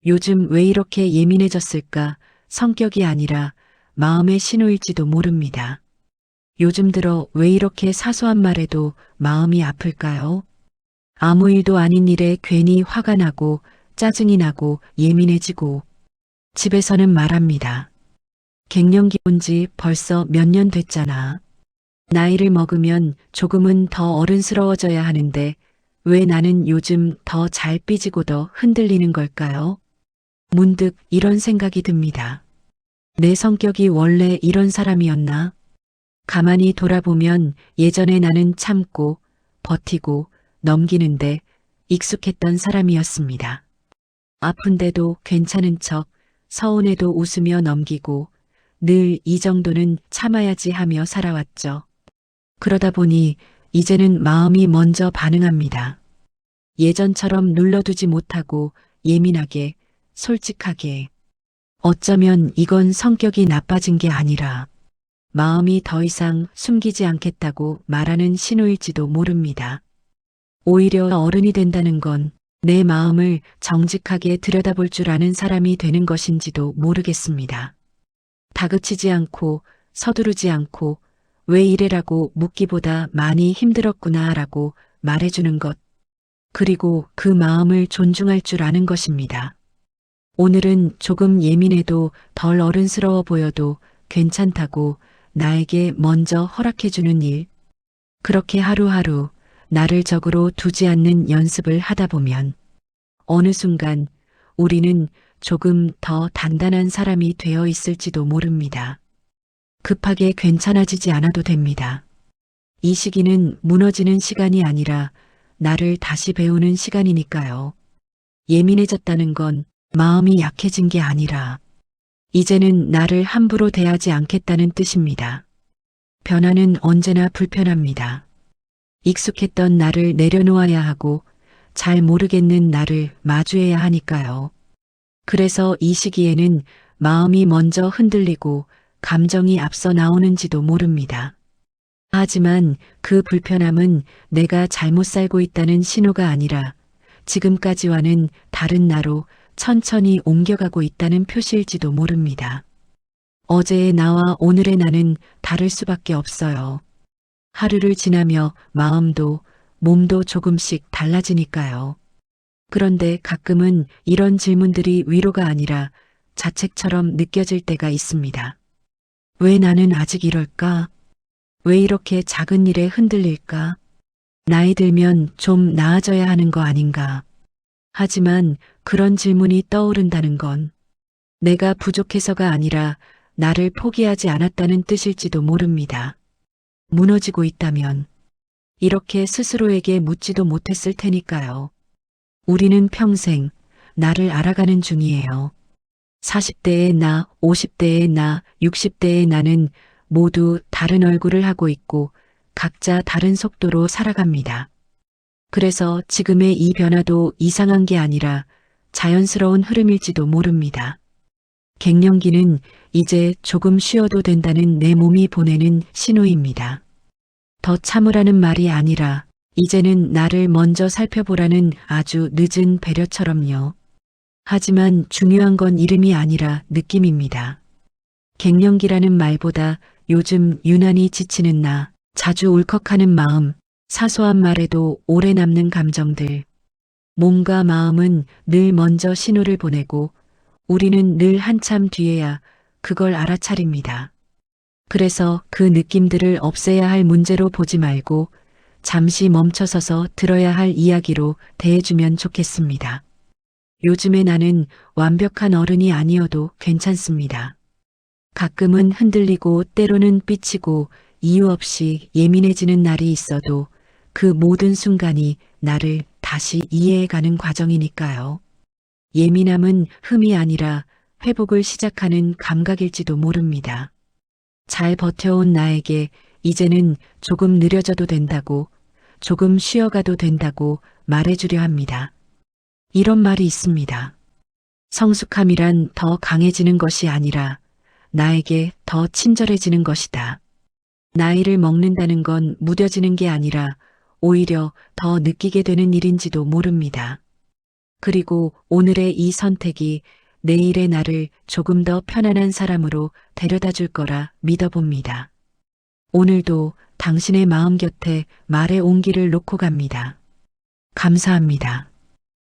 요즘 왜 이렇게 예민해졌을까? 성격이 아니라 마음의 신호일지도 모릅니다. 요즘 들어 왜 이렇게 사소한 말에도 마음이 아플까요? 아무 일도 아닌 일에 괜히 화가 나고 짜증이 나고 예민해지고 집에서는 말합니다. 갱년기 온 지 벌써 몇 년 됐잖아. 나이를 먹으면 조금은 더 어른스러워져야 하는데 왜 나는 요즘 더 잘 삐지고 더 흔들리는 걸까요? 문득 이런 생각이 듭니다. 내 성격이 원래 이런 사람이었나? 가만히 돌아보면 예전에 나는 참고 버티고 넘기는데 익숙했던 사람이었습니다. 아픈데도 괜찮은 척, 서운해도 웃으며 넘기고 늘 이 정도는 참아야지 하며 살아왔죠. 그러다 보니 이제는 마음이 먼저 반응합니다. 예전처럼 눌러두지 못하고 예민하게, 솔직하게. 어쩌면 이건 성격이 나빠진 게 아니라 마음이 더 이상 숨기지 않겠다고 말하는 신호일지도 모릅니다. 오히려 어른이 된다는 건 내 마음을 정직하게 들여다볼 줄 아는 사람이 되는 것인지도 모르겠습니다. 다그치지 않고 서두르지 않고 왜 이래라고 묻기보다 많이 힘들었구나라고 말해주는 것. 그리고 그 마음을 존중할 줄 아는 것입니다. 오늘은 조금 예민해도 덜 어른스러워 보여도 괜찮다고 나에게 먼저 허락해주는 일. 그렇게 하루하루 나를 적으로 두지 않는 연습을 하다 보면 어느 순간 우리는 조금 더 단단한 사람이 되어 있을지도 모릅니다. 급하게 괜찮아지지 않아도 됩니다. 이 시기는 무너지는 시간이 아니라 나를 다시 배우는 시간이니까요. 예민해졌다는 건 마음이 약해진 게 아니라 이제는 나를 함부로 대하지 않겠다는 뜻입니다. 변화는 언제나 불편합니다. 익숙했던 나를 내려놓아야 하고 잘 모르겠는 나를 마주해야 하니까요. 그래서 이 시기에는 마음이 먼저 흔들리고 감정이 앞서 나오는지도 모릅니다. 하지만 그 불편함은 내가 잘못 살고 있다는 신호가 아니라 지금까지와는 다른 나로 천천히 옮겨가고 있다는 표시일지도 모릅니다. 어제의 나와 오늘의 나는 다를 수밖에 없어요. 하루를 지나며 마음도 몸도 조금씩 달라지니까요. 그런데 가끔은 이런 질문들이 위로가 아니라 자책처럼 느껴질 때가 있습니다. 왜 나는 아직 이럴까? 왜 이렇게 작은 일에 흔들릴까? 나이 들면 좀 나아져야 하는 거 아닌가? 하지만 그런 질문이 떠오른다는 건 내가 부족해서가 아니라 나를 포기하지 않았다는 뜻일지도 모릅니다. 무너지고 있다면 이렇게 스스로에게 묻지도 못했을 테니까요. 우리는 평생 나를 알아가는 중이에요. 40대의 나, 50대의 나, 60대의 나는 모두 다른 얼굴을 하고 있고 각자 다른 속도로 살아갑니다. 그래서 지금의 이 변화도 이상한 게 아니라 자연스러운 흐름일지도 모릅니다. 갱년기는 이제 조금 쉬어도 된다는 내 몸이 보내는 신호입니다. 더 참으라는 말이 아니라 이제는 나를 먼저 살펴보라는 아주 늦은 배려처럼요. 하지만 중요한 건 이름이 아니라 느낌입니다. 갱년기라는 말보다 요즘 유난히 지치는 나, 자주 울컥하는 마음, 사소한 말에도 오래 남는 감정들. 몸과 마음은 늘 먼저 신호를 보내고 우리는 늘 한참 뒤에야 그걸 알아차립니다. 그래서 그 느낌들을 없애야 할 문제로 보지 말고 잠시 멈춰서서 들어야 할 이야기로 대해주면 좋겠습니다. 요즘의 나는 완벽한 어른이 아니어도 괜찮습니다. 가끔은 흔들리고 때로는 삐치고 이유 없이 예민해지는 날이 있어도 그 모든 순간이 나를 다시 이해해가는 과정이니까요. 예민함은 흠이 아니라 회복을 시작하는 감각일지도 모릅니다. 잘 버텨온 나에게 이제는 조금 느려져도 된다고, 조금 쉬어가도 된다고 말해주려 합니다. 이런 말이 있습니다. 성숙함이란 더 강해지는 것이 아니라 나에게 더 친절해지는 것이다. 나이를 먹는다는 건 무뎌지는 게 아니라 오히려 더 느끼게 되는 일인지도 모릅니다. 그리고 오늘의 이 선택이 내일의 나를 조금 더 편안한 사람으로 데려다 줄 거라 믿어봅니다. 오늘도 당신의 마음 곁에 말의 온기를 놓고 갑니다. 감사합니다.